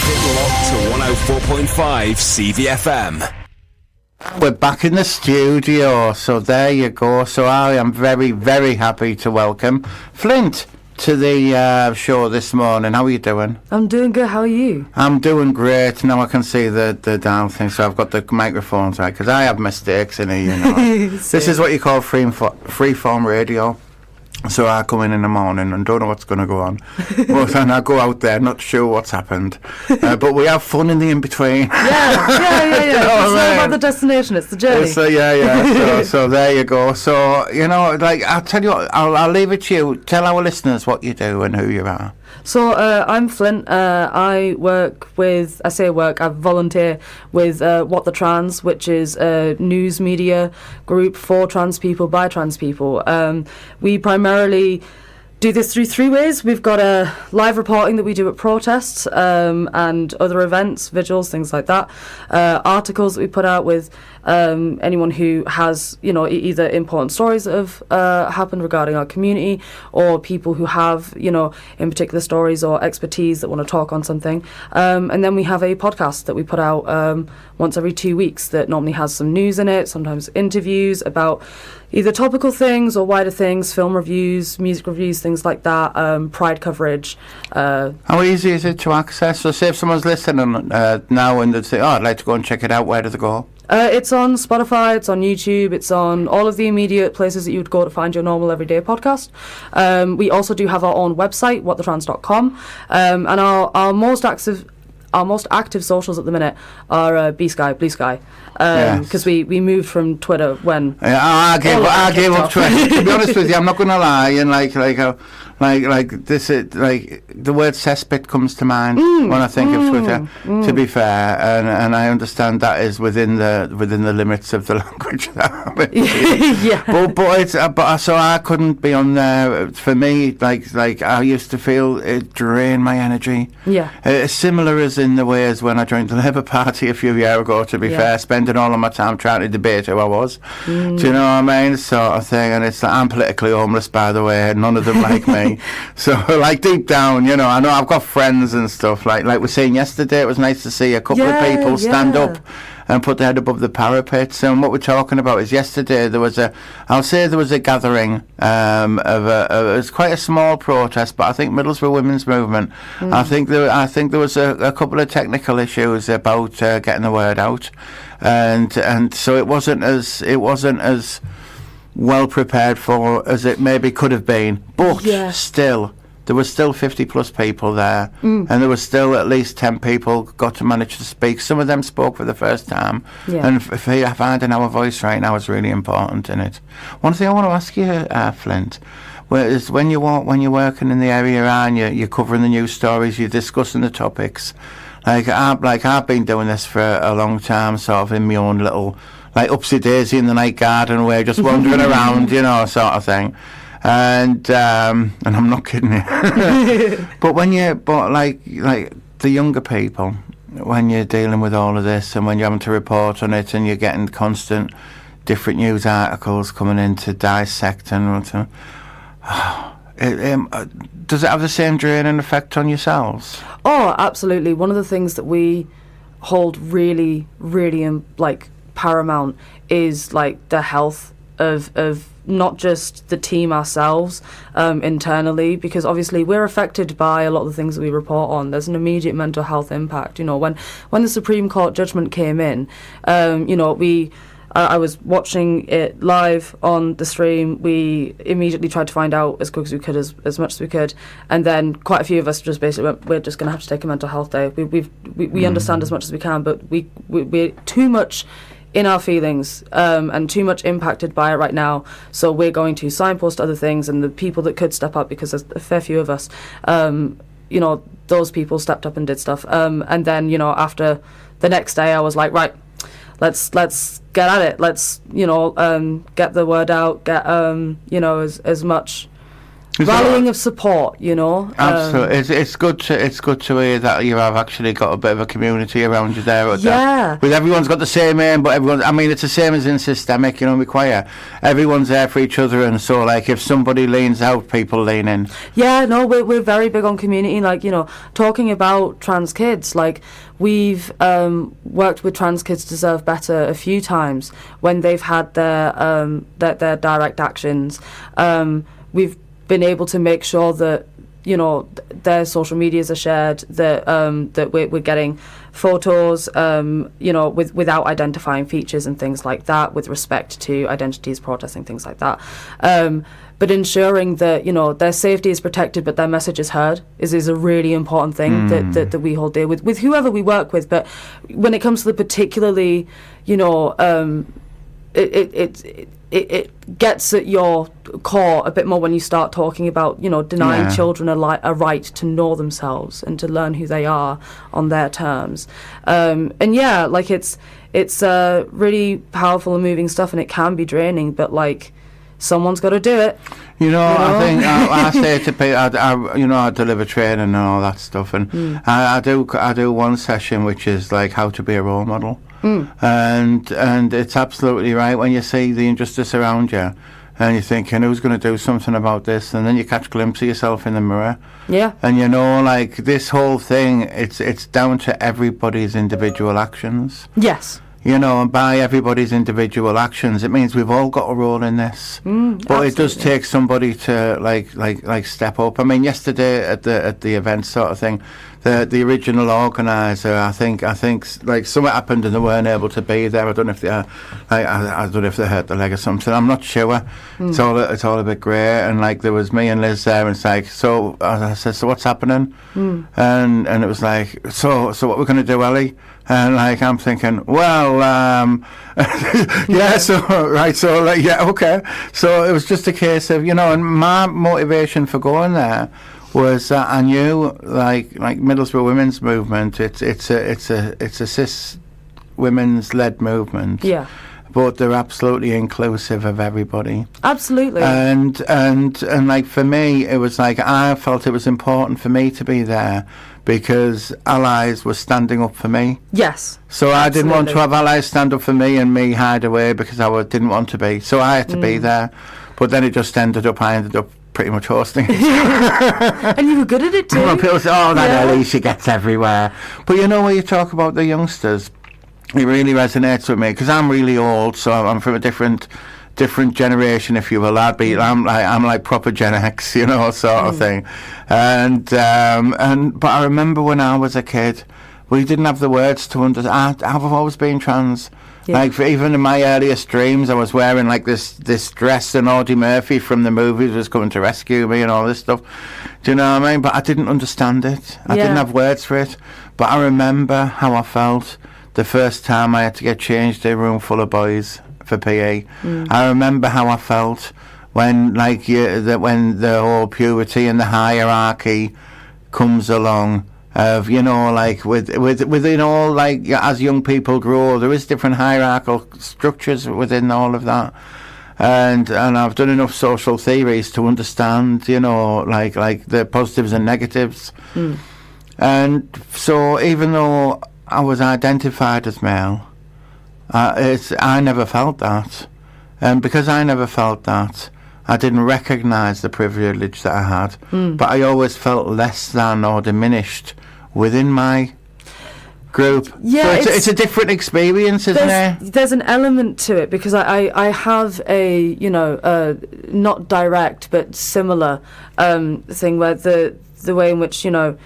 it locked to 104.5 CVFM. We're back in the studio, so there you go. So I am very, very happy to welcome Flint to the show this morning. How are you doing? I'm doing good. How are you? I'm doing great. Now I can see the down thing, so I've got the microphones right, because I have mistakes in here, you know. This is what you call free-form radio. So I come in the morning and don't know what's going to go on. But then I go out there, not sure what's happened. But we have fun in the in-between. Yeah. It's not about the destination, it's the journey. So there you go. So, you know, like, I'll tell you what, I'll leave it to you. Tell our listeners what you do and who you are. So I'm Flint. I volunteer with What the Trans, which is a news media group for trans people by trans people. We primarily do this through three ways. We've got a live reporting that we do at protests and other events, vigils, things like that. Articles that we put out with anyone who has, you know, either important stories that have happened regarding our community, or people who have, you know, in particular stories or expertise that want to talk on something. And then we have a podcast that we put out once every 2 weeks that normally has some news in it, sometimes interviews about either topical things or wider things, film reviews, music reviews, things like that, pride coverage. How easy is it to access? So say if someone's listening now and they say, oh, I'd like to go and check it out, where do they go? It's on Spotify, it's on YouTube, it's on all of the immediate places that you would go to find your normal everyday podcast. We also do have our own website, whatthetrans.com, and our most active socials at the minute are Blue Sky, because we moved from Twitter when I gave up Twitter. To be honest with you, I'm not going to lie, and like this is like the word cesspit comes to mind when I think of Twitter. To be fair, and I understand that is within the limits of the language. But so I couldn't be on there. For me, like I used to feel it drained my energy. Yeah, similar as in the way as when I joined the Labour Party a few years ago. To be fair, spending all of my time trying to debate who I was. Do you know what I mean? Sort of thing. And it's like, I'm politically homeless, by the way. None of them like me. So, like, deep down, you know, I know I've got friends and stuff. Like we were saying yesterday, it was nice to see a couple of people stand up and put their head above the parapet. And what we're talking about is yesterday there was a gathering it was quite a small protest, but I think Middlesbrough Women's Movement. I think there was a couple of technical issues about getting the word out, and so it wasn't as well prepared for as it maybe could have been, but still there was still 50 plus people there, and there was still at least 10 people got to manage to speak. Some of them spoke for the first time, and finding our voice right now is really important in it. One thing I want to ask you, Flint, is when you're working in the area and you're covering the news stories, you're discussing the topics, I've been doing this for a long time, sort of in my own little, like, upsy daisy in the night garden where just wandering around, you know, sort of thing. And I'm not kidding you. But like the younger people, when you're dealing with all of this and when you're having to report on it and you're getting constant different news articles coming in to dissect and does it have the same draining effect on yourselves? Oh, absolutely. One of the things that we hold really, really paramount is like the health of not just the team ourselves internally, because obviously we're affected by a lot of the things that we report on. There's an immediate mental health impact. You know, when the Supreme Court judgment came in, you know, I was watching it live on the stream. We immediately tried to find out as quick as we could, as much as we could, and then quite a few of us just basically went, we're just going to have to take a mental health day. We understand as much as we can, but we're too much in our feelings and too much impacted by it right now, so we're going to signpost other things, and the people that could step up, because there's a fair few of us, you know, those people stepped up and did stuff, and then, you know, after the next day I was like, right, let's get at it, let's, you know, get the word out, get you know, as much rallying of support, you know. Absolutely, it's good to hear that you have actually got a bit of a community around you there. With everyone's got the same aim, but it's the same as in systemic, you know. Everyone's there for each other, and so like if somebody leans out, people lean in. Yeah, no, we're very big on community. Like, you know, talking about trans kids, like we've worked with Trans Kids Deserve Better a few times when they've had their direct actions. We've been able to make sure that, you know, their social medias are shared, that we're getting photos, you know, without identifying features and things like that, with respect to identities, protesting, things like that. But ensuring that, you know, their safety is protected but their message is heard is a really important thing that we hold dear with whoever we work with. But when it comes to the particularly, you know, it gets at your core a bit more when you start talking about, you know, denying children a right to know themselves and to learn who they are on their terms. And yeah, like it's really powerful and moving stuff, and it can be draining, but like someone's got to do it. You know, I think I say to people, I deliver training and all that stuff, and I do one session which is like how to be a role model. And it's absolutely right when you see the injustice around you and you're thinking, who's going to do something about this? And then you catch a glimpse of yourself in the mirror. Yeah. And you know, like this whole thing, it's down to everybody's individual actions. Yes. You know, and by everybody's individual actions, it means we've all got a role in this. But absolutely. It does take somebody to like step up. I mean, yesterday at the event sort of thing, the original organizer, I think like something happened and they weren't able to be there. I don't know if they I don't know if they hurt their leg or something. I'm not sure. It's all a bit grey. And like there was me and Liz there, and it's like, so I said, so what's happening? And it was like, so what we're going to do, Ellie? And like I'm thinking, well, yeah, so right, so like, yeah, okay. So it was just a case of, you know, and my motivation for going there was that I knew like Middlesbrough Women's Movement. It's a cis women's led movement. Yeah. But they're absolutely inclusive of everybody. Absolutely. And like for me, it was like I felt it was important for me to be there because allies were standing up for me. Yes. So absolutely. I didn't want to have allies stand up for me and me hide away because I didn't want to be. So I had to be there. But then it just ended up pretty much hosting it. And you were good at it too. Well, people say, oh, that Ellie, she gets everywhere. But you know, when you talk about the youngsters, it really resonates with me because I'm really old, so I'm from a different generation, if you will. I'm like proper Gen X, you know, sort of thing. And but I remember when I was a kid, we didn't have the words to understand. I've always been trans. Yeah. Like even in my earliest dreams, I was wearing like this dress, and Audie Murphy from the movies was coming to rescue me and all this stuff. Do you know what I mean? But I didn't understand it. I didn't have words for it. But I remember how I felt the first time I had to get changed in a room full of boys for PE. I remember how I felt when when the whole puberty and the hierarchy comes along. Of, you know, like within all, like as young people grow, there is different hierarchical structures within all of that, and I've done enough social theories to understand, you know, like the positives and negatives. And so even though I was identified as male, I never felt that, and because I never felt that, I didn't recognise the privilege that I had, but I always felt less than or diminished within my group. Yeah, so it's a different experience, isn't it? There's an element to it because I have a, you know, not direct but similar thing where the way in which, you know,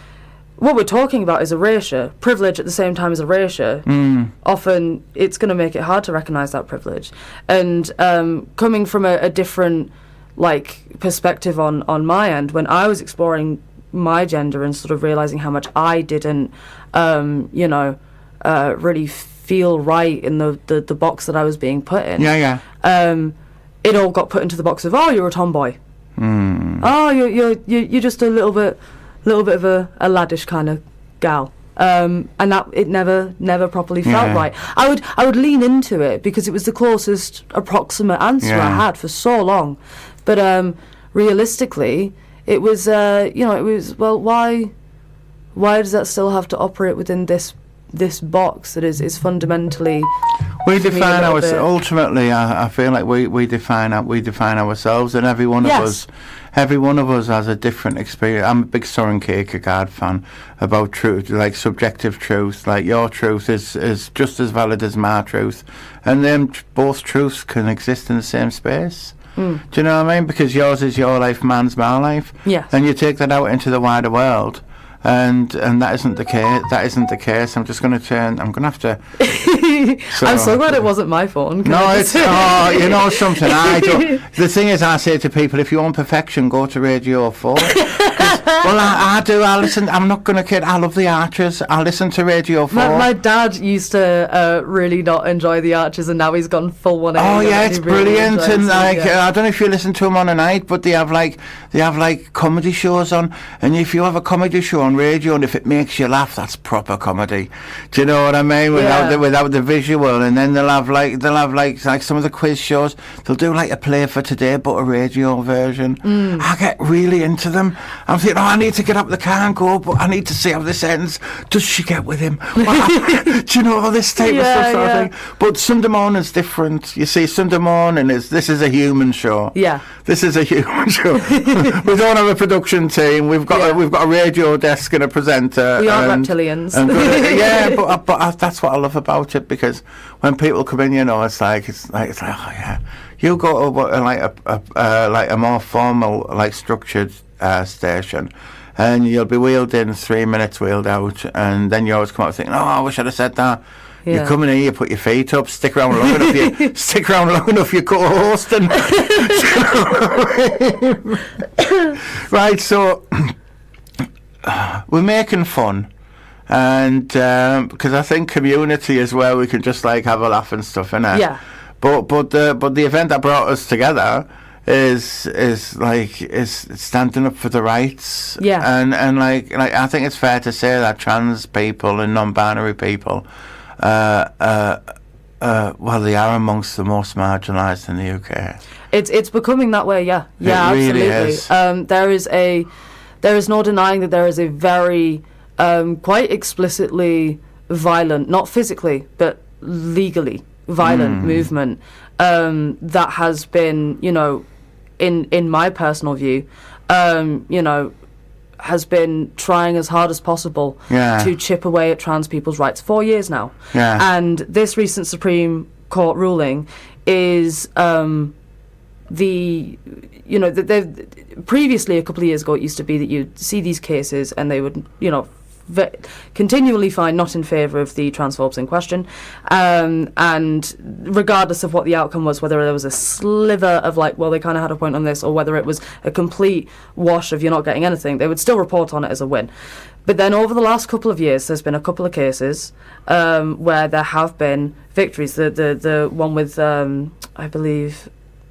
what we're talking about is erasure, privilege at the same time as erasure. Often it's going to make it hard to recognise that privilege. And coming from a different like perspective on my end, when I was exploring my gender and sort of realising how much I didn't, you know, really feel right in the box that I was being put in. It all got put into the box of, oh, you're a tomboy. Oh, you're just a little bit of a laddish kind of gal. And that it never properly felt right. I would lean into it because it was the closest approximate answer I had for so long. But realistically, it was, well, why does that still have to operate within this box that is fundamentally... We define ourselves. Ultimately, I feel like we define ourselves, and every one of us has a different experience. I'm a big Soren Kierkegaard fan about truth, like subjective truth. Like your truth is just as valid as my truth, and then both truths can exist in the same space. Do you know what I mean? Because yours is your life, mine's my life. Yeah. And you take that out into the wider world. And that isn't the case. I'm just going to turn. I'm going to have to. I'm so glad it wasn't my phone. No, it's something. I do. The thing is, I say to people, if you want perfection, go to Radio 4. Well, I do. I listen. I'm not going to kid. I love the Archers. I listen to Radio 4. My dad used to really not enjoy the Archers, and now he's gone full 180. Oh yeah, it's brilliant. Really and like, I don't know if you listen to them on a night, but they have like comedy shows on. And if you have a comedy show on radio, and if it makes you laugh, that's proper comedy. Do you know what I mean? Without the visual, and then they'll have like some of the quiz shows. They'll do like a play for today, but a radio version. I get really into them. I'm thinking, I need to get up the car and go, but I need to see how this ends. Does she get with him? Do you know all this type of stuff? Sort of thing. But Sunday morning's different. You see, Sunday morning this is a human show. Yeah. This is a human show. We don't have a production team. We've got a radio desk and a presenter. We are reptilians. But that's what I love about it, because when people come in, it's like oh yeah. You go to a more formal, like structured station, and you'll be wheeled in, 3 minutes wheeled out, and then you always come out thinking, oh, I wish I'd have said that. Yeah. You come in here, you put your feet up, stick around long enough, you're co-hosting. Right, so we're making fun, and because I think community is where we can just like have a laugh and stuff, innit? Yeah. But the event that brought us together is standing up for the rights. Yeah. And like I think it's fair to say that trans people and non-binary people, they are amongst the most marginalised in the UK. It's becoming that way. Yeah. Yeah. It really absolutely. Is. There is no denying that there is a very quite explicitly violent, not physically but legally violent movement that has been, in my personal view, has been trying as hard as possible to chip away at trans people's rights 4 years now. Yeah. And this recent Supreme Court ruling is previously, a couple of years ago, it used to be that you'd see these cases and they would, continually find not in favour of the transphobes in question, and regardless of what the outcome was, whether there was a sliver of they kind of had a point on this, or whether it was a complete wash of you're not getting anything, they would still report on it as a win. But then over the last couple of years, there's been a couple of cases where there have been victories. The one with I believe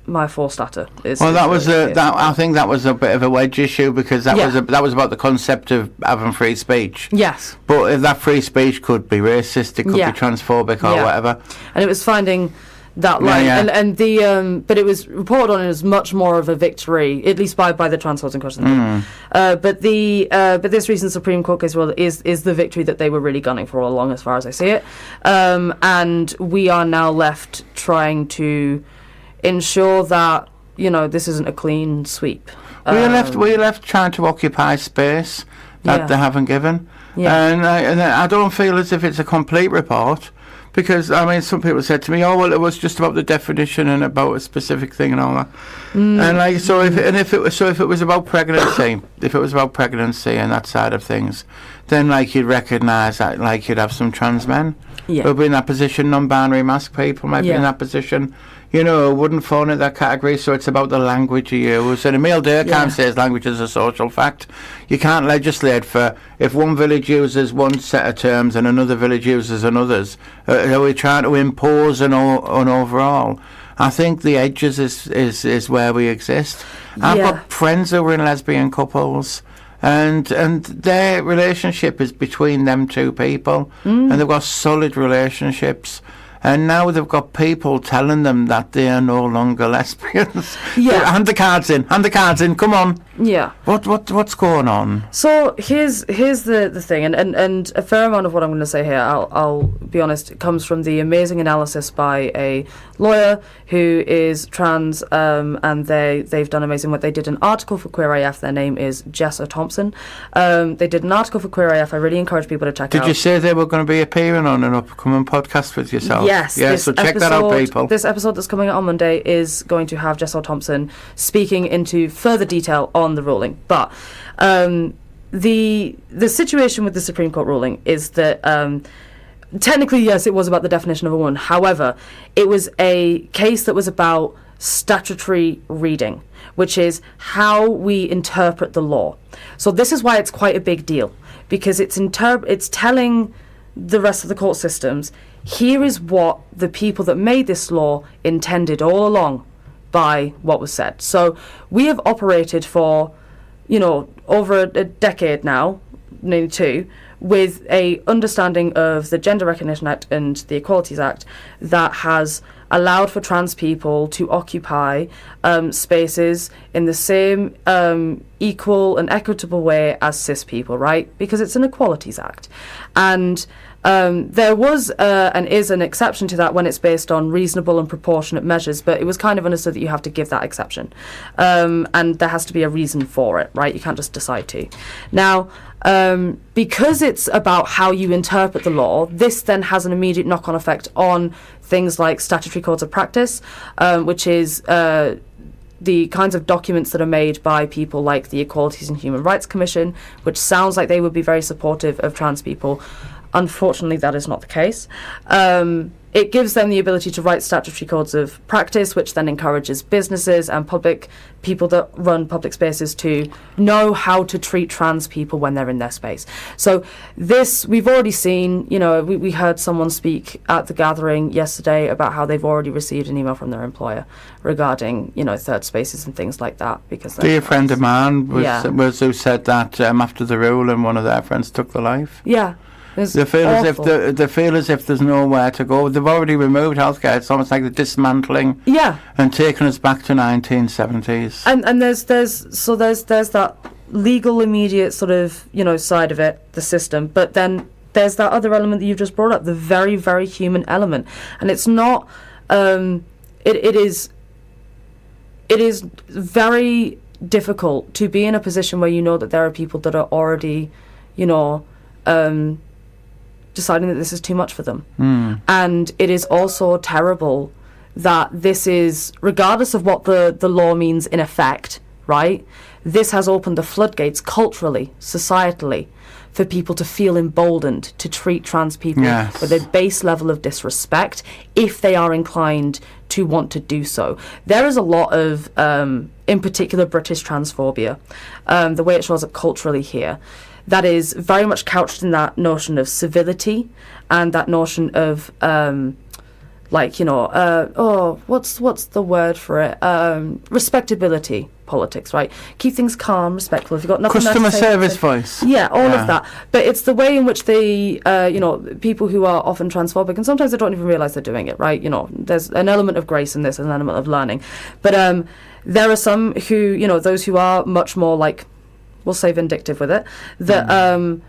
my forstater is. Well, that was I think that was a bit of a wedge issue, because that was about the concept of having free speech. Yes. But if that free speech could be racist, it could be transphobic or whatever. And it was finding that line, and the but it was reported on as much more of a victory, at least by the transphobes in question. But this recent Supreme Court case is the victory that they were really gunning for all along, as far as I see it. And we are now left trying to ensure that this isn't a clean sweep. We're left trying to occupy space that they haven't given, and I don't feel as if it's a complete report, because some people said to me, oh well, it was just about the definition and about a specific thing and all that, and if it was about pregnancy, and that side of things, then you'd recognise that you'd have some trans men who'll be in that position, non-binary masked people might be in that position, wouldn't fall into that category. So it's about the language you use. And Emile Durkheim says language is a social fact. You can't legislate for if one village uses one set of terms and another village uses another's. Are we trying to impose an overall? I think the edges is where we exist. I've got friends who are in lesbian couples, and their relationship is between them two people, and they've got solid relationships. and now they've got people telling them that they are no longer lesbians. Yeah. Hand the cards in, come on. Yeah. What's going on? So here's the thing, and a fair amount of what I'm going to say here, I'll be honest, it comes from the amazing analysis by a lawyer who is trans, and they've done amazing work. They did an article for Queer AF. Their name is Jessa Thompson. They did an article for Queer AF. I really encourage people to check it out. Did you say they were going to be appearing on an upcoming podcast with yourself? Yes. Yeah, so check that out, people. This episode that's coming out on Monday is going to have Jessa Thompson speaking into further detail on the ruling. But the situation with the Supreme Court ruling is that technically, yes, it was about the definition of a woman. However, it was a case that was about statutory reading, which is how we interpret the law. So this is why it's quite a big deal, because it's telling the rest of the court systems, here is what the people that made this law intended all along by what was said. So we have operated for, over a decade now, nearly two, with a understanding of the Gender Recognition Act and the Equalities Act that has allowed for trans people to occupy spaces in the same equal and equitable way as cis people, right? Because it's an Equalities Act. And there was and is an exception to that when it's based on reasonable and proportionate measures, but it was kind of understood that you have to give that exception. And there has to be a reason for it, right? You can't just decide to. Now, because it's about how you interpret the law, this then has an immediate knock-on effect on things like statutory codes of practice, which is the kinds of documents that are made by people like the Equalities and Human Rights Commission, which sounds like they would be very supportive of trans people. Unfortunately, that is not the case. It gives them the ability to write statutory codes of practice, which then encourages businesses and public people that run public spaces to know how to treat trans people when they're in their space. So this, we've already seen, we heard someone speak at the gathering yesterday about how they've already received an email from their employer regarding, third spaces and things like that. Because dear friend of mine was who said that after the ruling, one of their friends took their life. Yeah. They feel as if there's nowhere to go. They've already removed healthcare. It's almost like they're dismantling. Yeah. And taking us back to 1970s. And there's that legal immediate sort of side of it, the system. But then there's that other element that you've just brought up, the very, very human element. And it's not. It is very difficult to be in a position where you know that there are people that are already, deciding that this is too much for them. And it is also terrible that this is, regardless of what the law means in effect, right, this has opened the floodgates culturally, societally, for people to feel emboldened to treat trans people with a base level of disrespect if they are inclined to want to do so. There is a lot of, in particular, British transphobia, the way it shows up culturally here, that is very much couched in that notion of civility and that notion of what's the word for it? Respectability politics, right? Keep things calm, respectful. If you've got nothing customer else to service voice. Yeah, all of that. But it's the way in which they, people who are often transphobic, and sometimes they don't even realise they're doing it, right? There's an element of grace in this, an element of learning. But there are some who, those who are much more like, we'll say vindictive with it, that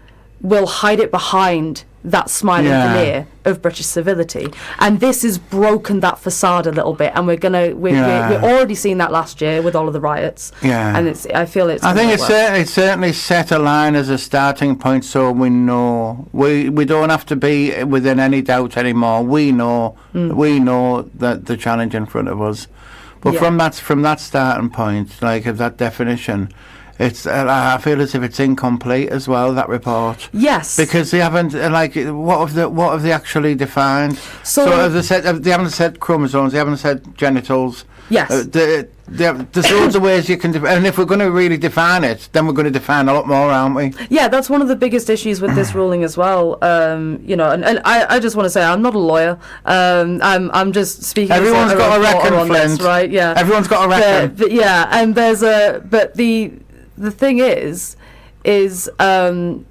will hide it behind that smiling veneer of British civility. And this has broken that facade a little bit, and we're already seeing that last year with all of the riots. Yeah. And I think it's certainly set a line as a starting point, so we know we don't have to be within any doubt anymore. We know that the challenge in front of us. But from that starting point, like of that definition, I feel as if it's incomplete as well, that report. Yes. Because they haven't, what have they actually defined? So they haven't said chromosomes, they haven't said genitals. Yes. There's loads of ways you can define, and if we're going to really define it, then we're going to define a lot more, aren't we? Yeah, that's one of the biggest issues with this ruling as well. And I just want to say I'm not a lawyer. I'm just speaking. Everyone's got a reckon, Flint. Right? Yeah. Everyone's got a reckon. But and there's the thing is, the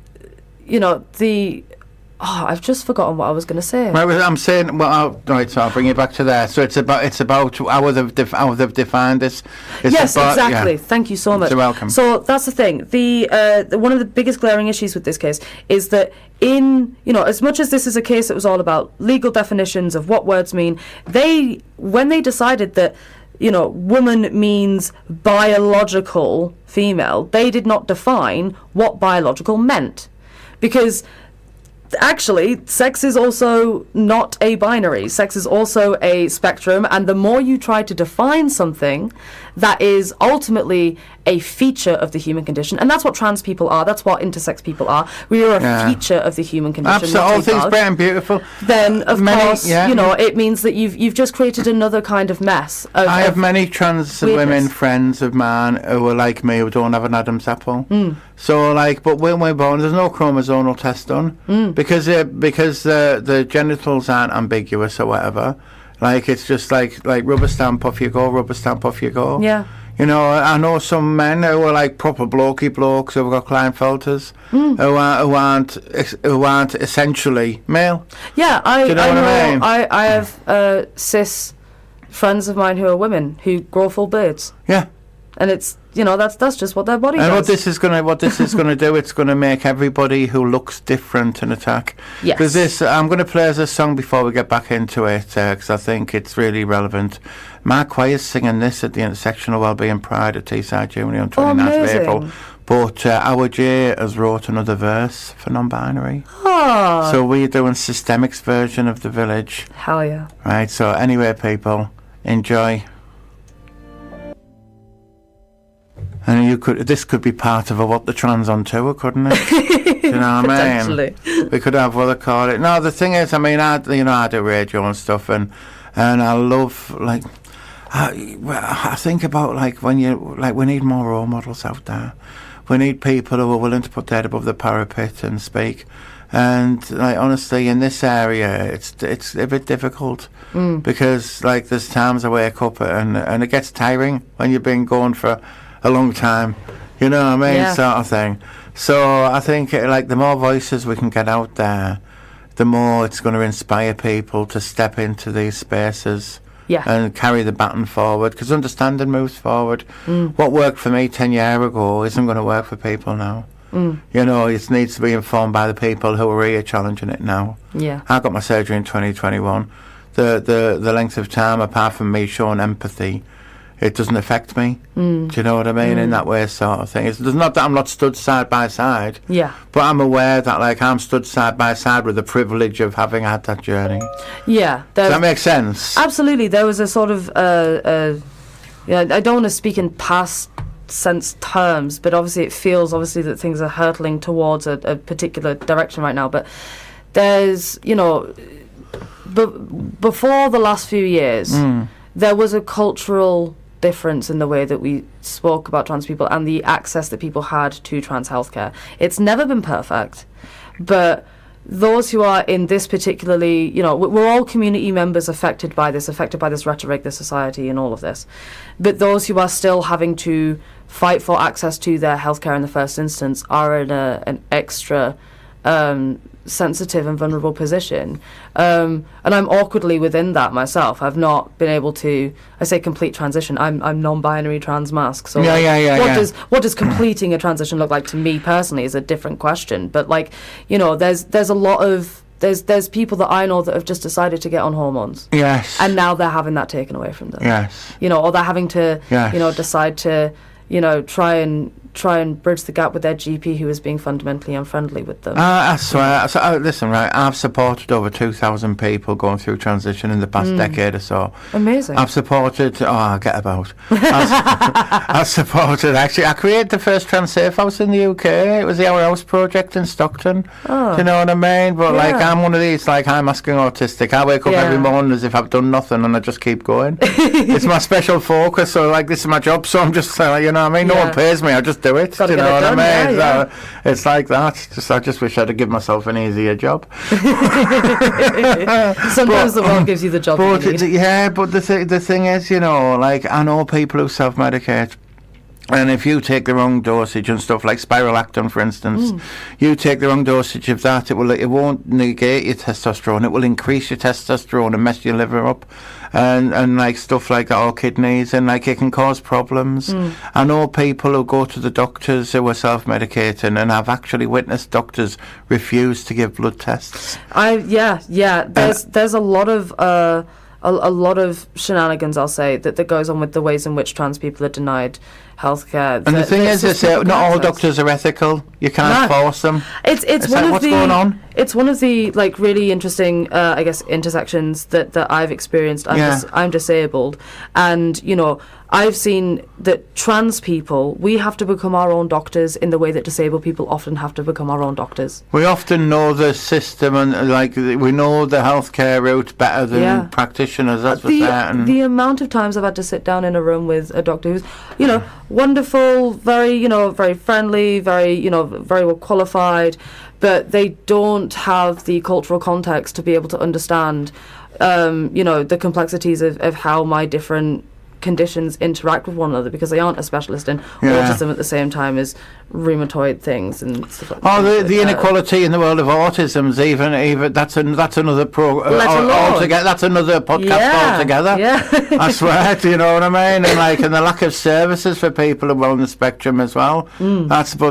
I've just forgotten what I was going to say. Right, I'm saying, so I'll bring you back to there. So it's about how they've defined this. Yes, exactly. Yeah. Thank you so much. You're welcome. So that's the thing. The one of the biggest glaring issues with this case is that as much as this is a case that was all about legal definitions of what words mean, when they decided that woman means biological female, they did not define what biological meant, because actually, sex is also not a binary. Sex is also a spectrum, and the more you try to define something that is ultimately a feature of the human condition, and that's what trans people are, that's what intersex people are. We are a feature of the human condition. Absolutely, all things great and beautiful. Then, of course, it means that you've just created another kind of mess. I have many trans women friends of mine who are like me, who don't have an Adam's apple. So, but when we're born, there's no chromosomal test done because the genitals aren't ambiguous or whatever. It's just like rubber stamp, off you go, rubber stamp, off you go. Yeah. I know some men who are proper blokey blokes who've got Klinefelters who aren't essentially male. Yeah, I know. I have cis friends of mine who are women who grow full beards. Yeah. And it's that's just what their body does. And what this is gonna do, it's gonna make everybody who looks different an attack. Yes. Because I'm gonna play as a song before we get back into it, because I think it's really relevant. Mark Choir's singing this at the Intersectional Wellbeing Pride at Teesside Area on 29th of April. But our J has wrote another verse for non-binary. Oh. So we're doing Systemic's version of The Village. Hell yeah. Right. So anyway, people, enjoy. And this could be part of a What the Trans on tour, couldn't it? Do you know what I mean? We could have what they call it. No, the thing is, I do radio and stuff, and I love I think about when we need more role models out there. We need people who are willing to put their head above the parapet and speak. And honestly, in this area, it's a bit difficult because there's times I wake up and it gets tiring when you've been going for a long time, sort of thing. So I think the more voices we can get out there, the more it's going to inspire people to step into these spaces and carry the baton forward, because understanding moves forward. What worked for me 10 years ago isn't going to work for people now. It needs to be informed by the people who are here challenging it now. I got my surgery in 2021. The length of time, apart from me showing empathy, it doesn't affect me. Do you know what I mean? In that way, sort of thing. It's not that I'm not stood side by side. But I'm aware that I'm stood side by side with the privilege of having had that journey. Yeah. Does that make sense? Absolutely. There was a sort of I don't want to speak in past sense terms, but obviously it feels that things are hurtling towards a particular direction right now. But there's before the last few years, there was a cultural difference in the way that we spoke about trans people and the access that people had to trans healthcare. It's never been perfect, but those who are in this particularly, we're all community members affected by this rhetoric, this society and all of this. But those who are still having to fight for access to their healthcare in the first instance are in an extra sensitive and vulnerable position. And I'm awkwardly within that myself. I've not been able to, I say complete transition, I'm non-binary trans masc. So what does completing a transition look like to me personally is a different question. But there's a lot of there's people that I know that have just decided to get on hormones. Yes. And now they're having that taken away from them. Yes. Or they're having to decide to try and bridge the gap with their GP who is being fundamentally unfriendly with them. I swear. Listen, right, I've supported over 2,000 people going through transition in the past decade or so. Amazing. I've supported... get about. I've supported... Actually, I created the first trans safe house in the UK. It was the Our House project in Stockton. Oh. Do you know what I mean? But, I'm one of these, I'm asking autistic. I wake up every morning as if I've done nothing and I just keep going. It's my special focus, so, this is my job, so I'm just, you know what I mean? No one pays me, I just do it. Do you know what I mean? Yeah. It's like that. I just wish I'd have given myself an easier job. Sometimes the world gives you the job you need. But the thing is, I know people who self-medicate, And if you take the wrong dosage and stuff like spiralactin, for instance, you take the wrong dosage of that, it won't negate your testosterone. It will increase your testosterone and mess your liver up, and like stuff like that, or kidneys, and like it can cause problems. I know people who go to the doctors who are self-medicating, and I've actually witnessed doctors refuse to give blood tests. There's a lot of a lot of shenanigans, I'll say, that goes on with the ways in which trans people are denied healthcare. And the thing is, not all doctors are ethical. You can't force them. It's one of going on? It's one of the like really interesting, I guess, intersections that I've experienced. I'm disabled, and I've seen that trans people, we have to become our own doctors in the way that disabled people often have to become our own doctors. We often know the system, and like we know the healthcare route better than practitioners. That's for certain. The amount of times I've had to sit down in a room with a doctor who's, wonderful, very, very friendly, very, very well qualified, but they don't have the cultural context to be able to understand, the complexities of how my different conditions interact with one another, because they aren't a specialist in autism at the same time as rheumatoid things and stuff like that. The inequality in the world of autism's even that's another altogether. That's another podcast altogether. Yeah. I swear, do you know what I mean? And the lack of services for people who are on the spectrum as well. That's by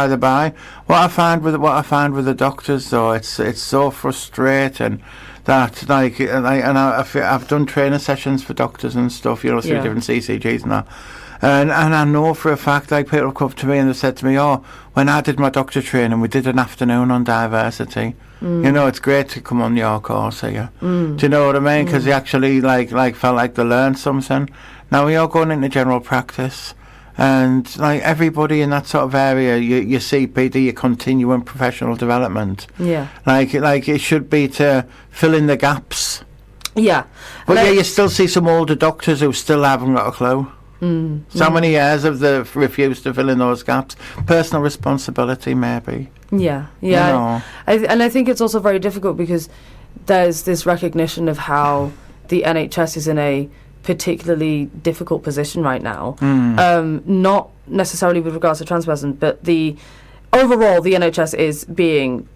the by. What I find with the doctors though, it's so frustrating. That I've done training sessions for doctors and stuff, through different CCGs and that, and I know for a fact, like, people have come to me and they've said to me, when I did my doctor training, we did an afternoon on diversity. It's great to come on your course here. Do you know what I mean? Because they actually like felt like they learned something. Now we are going into general practice. And like everybody in that sort of area, you see PD, your continuing professional development. Yeah. Like it should be to fill in the gaps. Yeah. But you still see some older doctors who still haven't got a clue. So many years have they refused to fill in those gaps. Personal responsibility, maybe. Yeah. I think it's also very difficult because there's this recognition of how the NHS is in a particularly difficult position right now, not necessarily with regards to trans person, but overall the NHS is being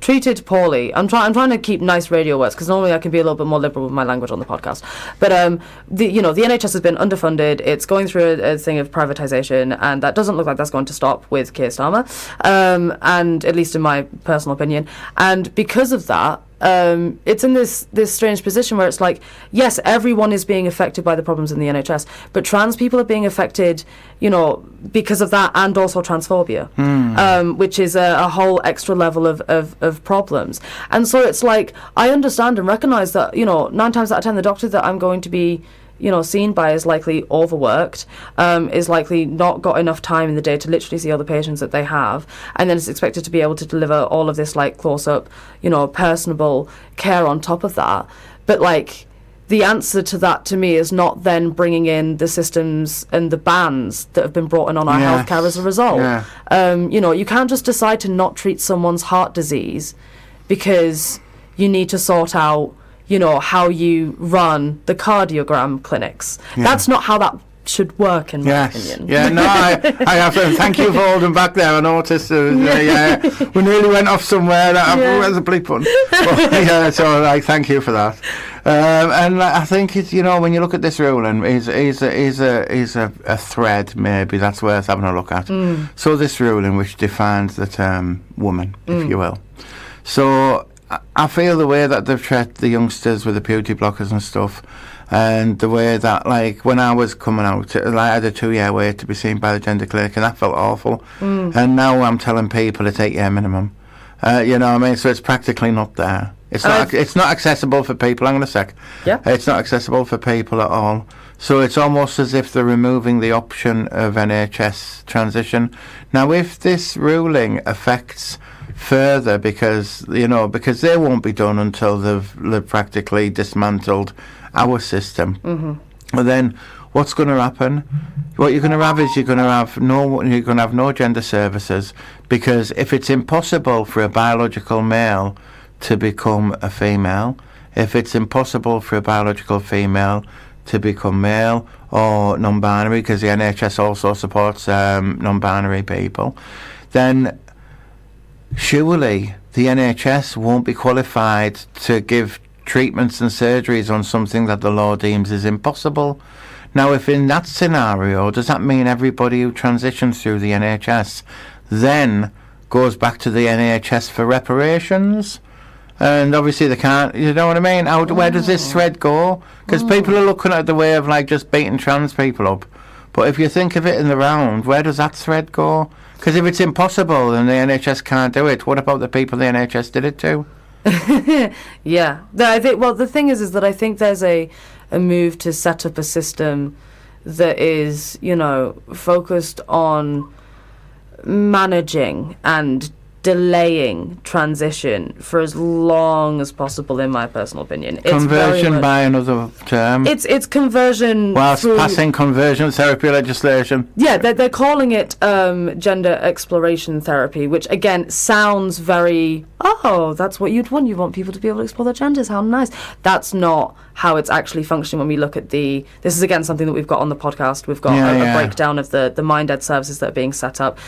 treated poorly. I'm trying to keep nice radio words because normally I can be a little bit more liberal with my language on the podcast. But the NHS has been underfunded. It's going through a thing of privatisation, and that doesn't look like that's going to stop with Keir Starmer, and at least in my personal opinion. And because of that, it's in this strange position where it's like, yes, everyone is being affected by the problems in the NHS, but trans people are being affected, because of that, and also transphobia, which is a whole extra level of problems. And so it's like, I understand and recognise that, 9 times out of 10, the doctor that I'm going to be seen by is likely overworked, is likely not got enough time in the day to literally see all the patients that they have, and then is expected to be able to deliver all of this like close-up, personable care on top of that. But like, the answer to that to me is not then bringing in the systems and the bans that have been brought in on our healthcare as a result. You can't just decide to not treat someone's heart disease because you need to sort out how you run the cardiogram clinics. That's not how that should work, in my opinion. I have to thank you for holding back there. I noticed we nearly went off somewhere. Where's the bleep button? So thank you for that. And I think it's, when you look at this ruling, is a thread, maybe that's worth having a look at. So this ruling, which defines the term woman, if you will. So I feel the way that they've treated the youngsters with the puberty blockers and stuff, and the way that, like, when I was coming out, I had a 2-year wait to be seen by the gender clinic, and that felt awful. And now I'm telling people it's 8-year minimum. You know what I mean? So it's practically not there. It's not accessible for people. Hang on a sec. Yeah. It's not accessible for people at all. So it's almost as if they're removing the option of NHS transition. Now, if this ruling affects further, because they won't be done until they've practically dismantled our system. But then what's going to happen? What you're going to have is you're going to have no gender services, because if it's impossible for a biological male to become a female, if it's impossible for a biological female to become male or non-binary, because the NHS also supports non-binary people, then surely the NHS won't be qualified to give treatments and surgeries on something that the law deems is impossible. Now, if in that scenario, does that mean everybody who transitions through the NHS then goes back to the NHS for reparations? And obviously they can't, you know what I mean? Where does this thread go? Because people are looking at the way of like just beating trans people up. But if you think of it in the round, where does that thread go? Because if it's impossible and the NHS can't do it, what about the people the NHS did it to? Yeah. I think, well, the thing is that I think there's a move to set up a system that is, you know, focused on managing and delaying transition for as long as possible, in my personal opinion. It's conversion by another term. It's conversion whilst passing conversion therapy legislation. Yeah, they're calling it gender exploration therapy, which again sounds very, oh, that's what you'd want. You want people to be able to explore their genders. How nice. That's not how it's actually functioning when we look at this is again something that we've got on the podcast. We've got a breakdown of the mind-ed services that are being set up,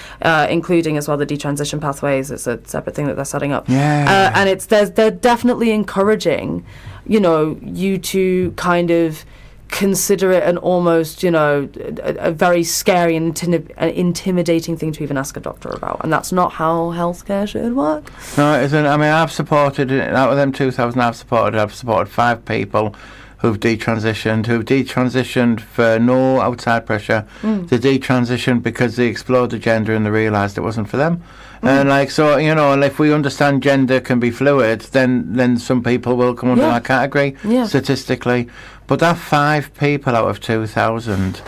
including as well the detransition pathways. It's a separate thing that they're setting up. And they're definitely encouraging, you know, you to kind of consider it an almost, you know, a very scary and intimidating thing to even ask a doctor about, and that's not how healthcare should work. No, it isn't. I mean, I've supported, out of them 2,000 I've supported 5 people who've detransitioned for no outside pressure. They detransitioned because they explored the gender and they realised it wasn't for them. And like, so, you know, and if we understand gender can be fluid, then some people will come under that category statistically. But that 5 people out of 2,000,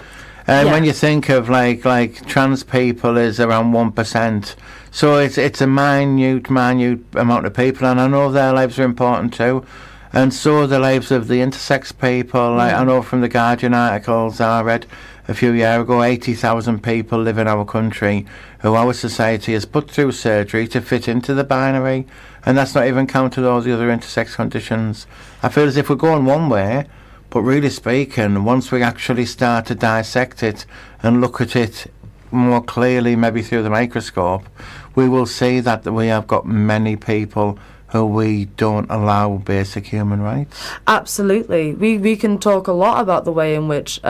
when you think of like trans people is around 1%, so it's a minute amount of people, and I know their lives are important too. And so the lives of the intersex people, like I know from the Guardian articles I read a few years ago, 80,000 people live in our country who our society has put through surgery to fit into the binary, and that's not even counted all the other intersex conditions. I feel as if we're going one way, but really speaking, once we actually start to dissect it and look at it more clearly, maybe through the microscope, we will see that we have got many people who we don't allow basic human rights. Absolutely. We can talk a lot about the way in which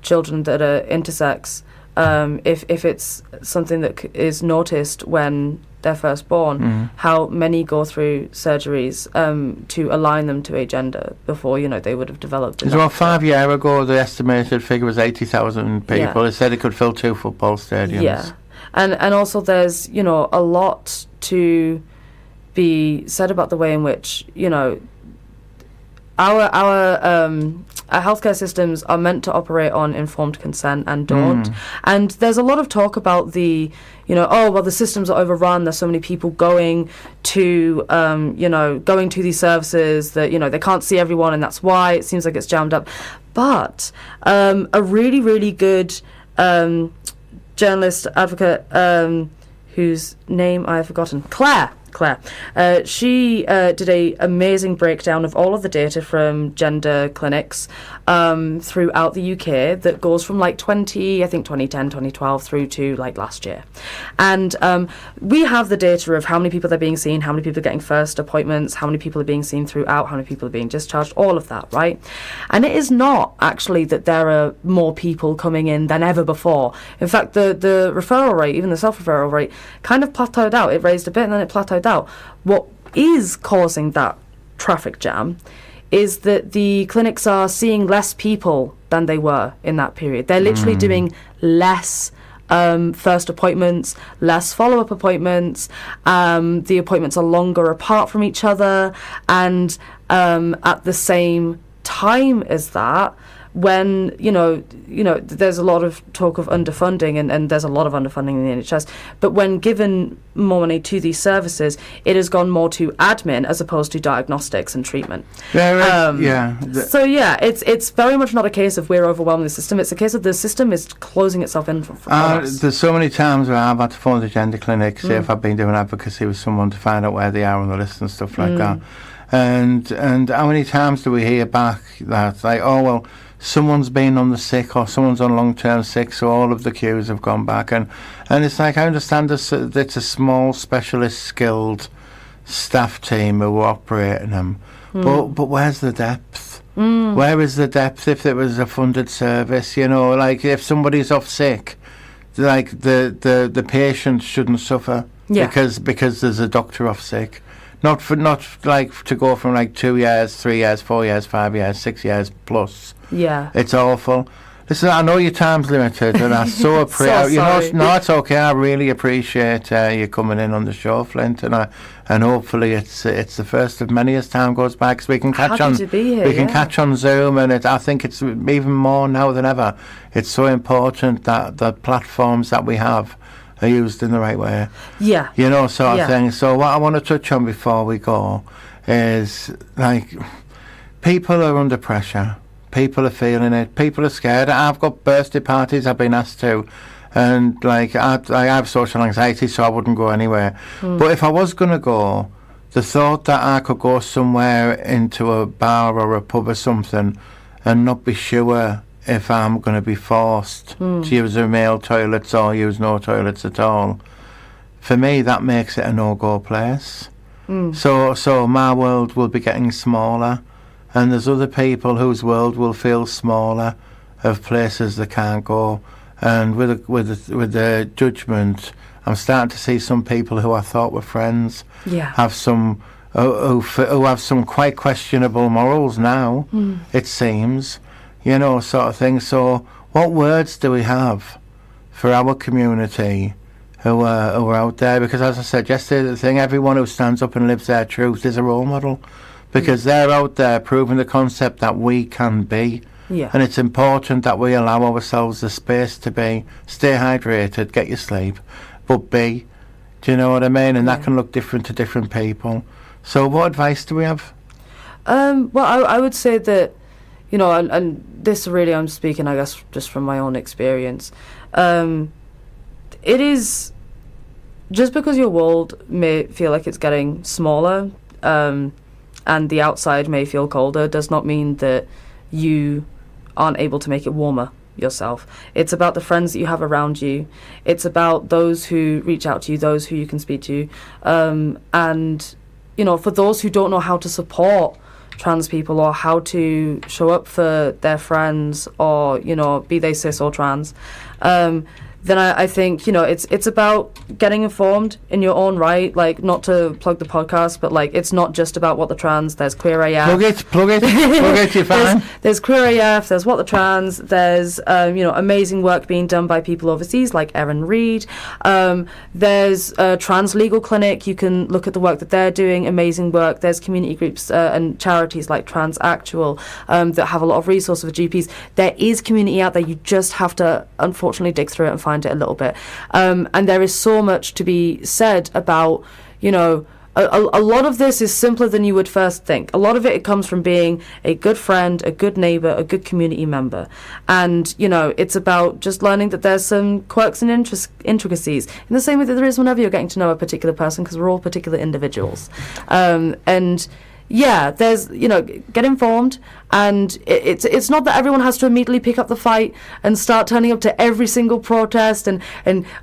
children that are intersex, if it's something that is noticed when they're first born, how many go through surgeries to align them to a gender before, you know, they would have developed. Well, 5 years ago, the estimated figure was 80,000 people. It said it could fill 2 football stadiums. Yeah, and also there's, you know, a lot to be said about the way in which, you know, our healthcare systems are meant to operate on informed consent and don't. And there's a lot of talk about the, you know, oh, well, the systems are overrun. There's so many people going to these services that, you know, they can't see everyone, and that's why it seems like it's jammed up. But a really, really good journalist advocate whose name I have forgotten, Claire. She did a amazing breakdown of all of the data from gender clinics throughout the UK that goes from like 2010, 2012 through to like last year. And we have the data of how many people are being seen, how many people are getting first appointments, how many people are being seen throughout, how many people are being discharged, all of that, right? And it is not actually that there are more people coming in than ever before. In fact, the referral rate, even the self-referral rate, kind of plateaued out. It raised a bit and then it plateaued out. What is causing that traffic jam is that the clinics are seeing less people than they were in that period. They're literally doing less first appointments, less follow-up appointments. The appointments are longer apart from each other, and at the same time as that, when, you know, there's a lot of talk of underfunding, and there's a lot of underfunding in the NHS, but when given more money to these services, it has gone more to admin as opposed to diagnostics and treatment. So yeah, it's very much not a case of we're overwhelming the system. It's a case of the system is closing itself in for us. There's so many times where I've had to phone the gender clinic, say if I've been doing advocacy with someone to find out where they are on the list and stuff like that. And how many times do we hear back that, like, oh, well, someone's been on the sick or someone's on long-term sick, so all of the queues have gone back. And it's like, I understand it's a small, specialist, skilled staff team who are operating them. But where's the depth? Where is the depth if it was a funded service? You know, like, if somebody's off sick, like, the patient shouldn't suffer because there's a doctor off sick. Not like to go from like 2 years, 3 years, 4 years, 5 years, 6 years plus. Yeah, it's awful. Listen, I know your time's limited, and I so appreciate. No, it's okay. I really appreciate you coming in on the show, Flint, and hopefully it's the first of many as time goes by, because we can catch on. To be here, we can catch on Zoom, and I think it's even more now than ever. It's so important that the platforms that we have are used in the right way. Yeah. You know, sort of thing. So what I want to touch on before we go is, like, people are under pressure. People are feeling it. People are scared. I've got birthday parties I've been asked to, and, like, I have social anxiety, so I wouldn't go anywhere. But if I was going to go, the thought that I could go somewhere into a bar or a pub or something and not be sure if I'm going to be forced to use the male toilets or use no toilets at all, for me that makes it a no-go place. So my world will be getting smaller, and there's other people whose world will feel smaller of places they can't go. And with the judgment, I'm starting to see some people who I thought were friends have some who have some quite questionable morals now. It seems. You know, sort of thing. So what words do we have for our community who are out there? Because, as I said yesterday, the thing, everyone who stands up and lives their truth is a role model, because they're out there proving the concept that we can be. Yeah. And it's important that we allow ourselves the space to be. Stay hydrated, get your sleep, but be. Do you know what I mean? And that can look different to different people. So what advice do we have? Well, I would say that, you know, and this really, I'm speaking, I guess, just from my own experience. It is, just because your world may feel like it's getting smaller, and the outside may feel colder, does not mean that you aren't able to make it warmer yourself. It's about the friends that you have around you. It's about those who reach out to you, those who you can speak to. And, you know, for those who don't know how to support trans people or how to show up for their friends, or, you know, be they cis or trans, then I think, you know, it's about getting informed in your own right. Like, not to plug the podcast, but, like, it's not just about What the Trans. There's Queer AF. Plug it, you're fine. There's Queer AF, there's What the Trans, there's, you know, amazing work being done by people overseas, like Erin Reid. There's a trans legal clinic. You can look at the work that they're doing, amazing work. There's community groups and charities like Trans Actual that have a lot of resources for GPs. There is community out there. You just have to, unfortunately, dig through it and find it a little bit. And there is so much to be said about, you know, a lot of this is simpler than you would first think. A lot of it comes from being a good friend, a good neighbour, a good community member. And, you know, it's about just learning that there's some quirks and intricacies in the same way that there is whenever you're getting to know a particular person, because we're all particular individuals. And yeah, there's, you know, get informed, and it's not that everyone has to immediately pick up the fight and start turning up to every single protest and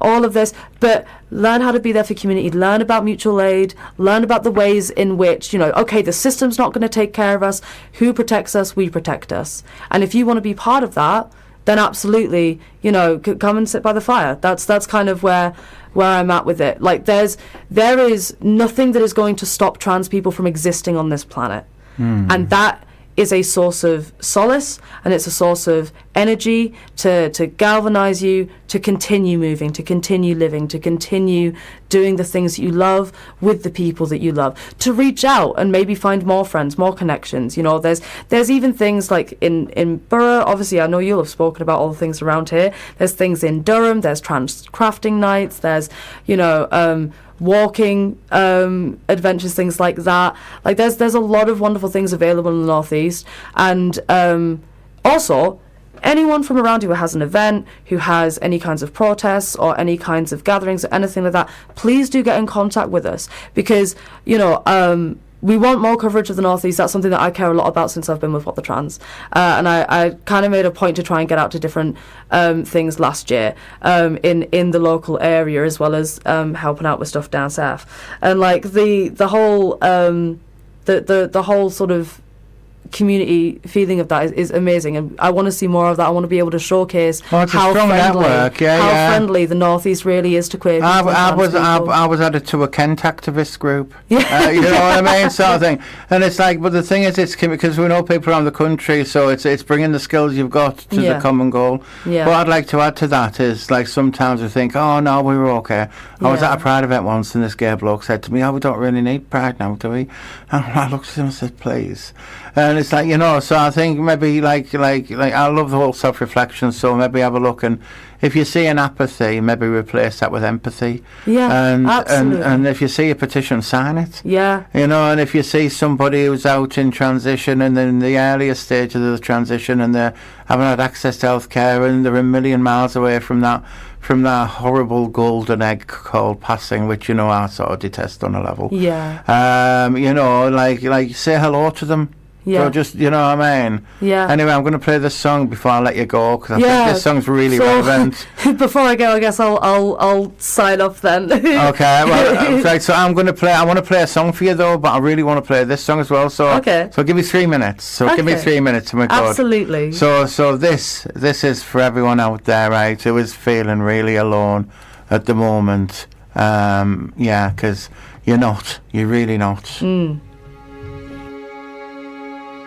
all of this, but learn how to be there for community, learn about mutual aid, learn about the ways in which, you know, okay, the system's not going to take care of us. Who protects us? We protect us. And if you want to be part of that, then absolutely, you know, come and sit by the fire. That's kind of where I'm at with it. Like, there is nothing that is going to stop trans people from existing on this planet. And that is a source of solace, and it's a source of energy to galvanize you to continue moving, to continue living, to continue doing the things that you love with the people that you love, to reach out and maybe find more friends, more connections. You know, there's even things like in Borough. Obviously, I know you'll have spoken about all the things around here. There's things in Durham, there's trans crafting nights, there's, you know, walking adventures, things like that. Like, there's a lot of wonderful things available in the Northeast. And also, anyone from around you who has an event, who has any kinds of protests or any kinds of gatherings or anything like that, please do get in contact with us, because, you know, we want more coverage of the Northeast. That's something that I care a lot about since I've been with What the Trans. And I kind of made a point to try and get out to different things last year in the local area, as well as helping out with stuff down south. And like the whole the whole sort of community feeling of that is amazing, and I want to see more of that. I want to be able to showcase how friendly the Northeast really is to queer people. I was added to a Kent activist group. You know what I mean, sort of thing. And it's like, but the thing is, it's because we know people around the country, so it's bringing the skills you've got to the common goal. What I'd like to add to that is, like, sometimes we think, oh no, we were okay. I was at a Pride event once, and this gay bloke said to me, oh, we don't really need Pride now, do we? And I looked at him and said, please. And it's like, you know, so I think maybe like I love the whole self-reflection, so maybe have a look, and if you see an apathy, maybe replace that with empathy. Absolutely. And if you see a petition, sign it. You know, and if you see somebody who's out in transition and in the earlier stages of the transition, and they haven't had access to healthcare, and they're a million miles away from that horrible golden egg called passing, which, you know, I sort of detest on a level. You know, like say hello to them. So just, you know what I mean? Anyway, I'm going to play this song before I let you go, because I think this song's really relevant. Before I go, I guess I'll sign off then. Okay, well, right, so I want to play a song for you though, but I really want to play this song as well. So give me 3 minutes. Give me 3 minutes to make good. Absolutely. So this is for everyone out there, right, who is feeling really alone at the moment. Because you're really not.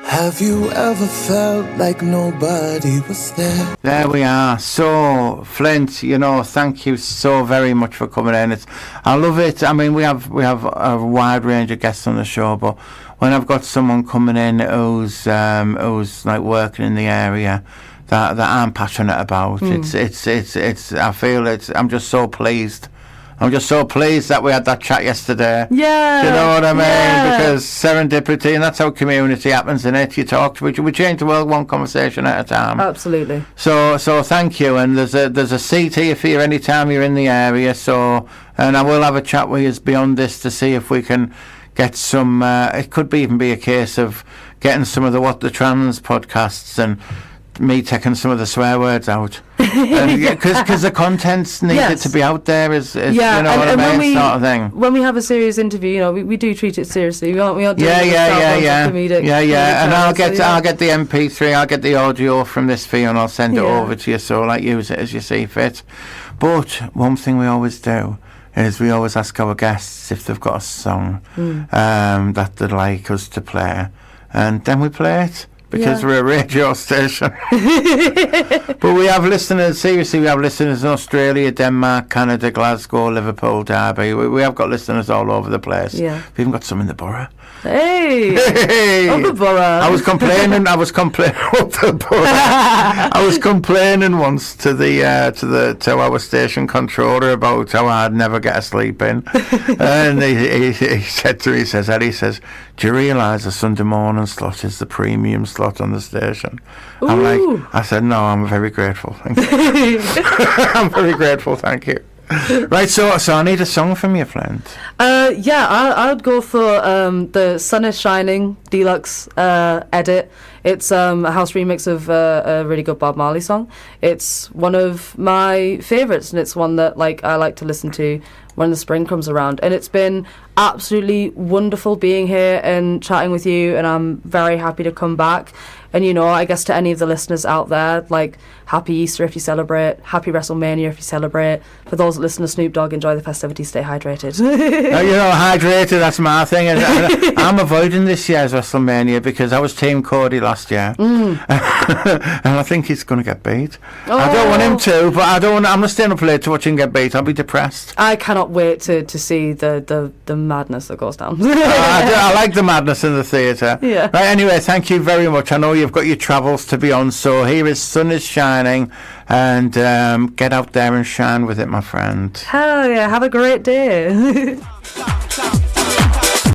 Have you ever felt like nobody was there? There we are. So, Flint, you know, thank you so very much for coming in. I love it. I mean, we have a wide range of guests on the show, but when I've got someone coming in who's like working in the area that I'm passionate about, I feel I'm just so pleased. I'm just so pleased that we had that chat yesterday. Do you know what I mean? Because serendipity, and that's how community happens, innit? You talk to we change the world one conversation at a time. Absolutely. So thank you, and there's a seat here for you anytime you're in the area. So, and I will have a chat with you beyond this to see if we can get some. It could even be a case of getting some of the What the Trans podcasts and me taking some of the swear words out, because the content's needed to be out there, is you know what I mean, sort of thing. When we have a serious interview, you know, we do treat it seriously. We aren't doing comedic. And I'll get the MP3, I'll get the audio from this for you, and I'll send it over to you. So like, use it as you see fit. But one thing we always do is we always ask our guests if they've got a song that they'd like us to play, and then we play it. Because we're a radio station. But we have listeners, seriously, we have listeners in Australia, Denmark, Canada, Glasgow, Liverpool, Derby. We have got listeners all over the place. We've even got some in the borough. Hey! Of the borough. I was complaining of the borough. I was complaining once to our station controller about how I'd never get a sleep in. And he said to me, Ellie says, do you realise a Sunday morning slot is the premium slot on the station? I said, no, I'm very grateful. Thank you. I'm very grateful, thank you. Right, so I need a song from you, Flint. I'd go for the Sun is Shining Deluxe edit. It's a house remix of a really good Bob Marley song. It's one of my favourites, and it's one that I like to listen to when the spring comes around. And it's been absolutely wonderful being here and chatting with you, and I'm very happy to come back. And, you know, I guess to any of the listeners out there, like, happy Easter if you celebrate, happy WrestleMania if you celebrate. For those that listen to Snoop Dogg, enjoy the festivities, stay hydrated. Hydrated, that's my thing. I'm avoiding this year's WrestleMania because I was Team Cody last year. And I think he's going to get beat. I don't want him to, but I'm not staying up late to watch him get beat. I'll be depressed. I cannot wait to see the madness that goes down. I like the madness in the theatre. Yeah. Right, anyway, thank you very much. I know you've got your travels to be on, so here is Sun is Shining, and get out there and shine with it, my friend. Hell yeah, have a great day.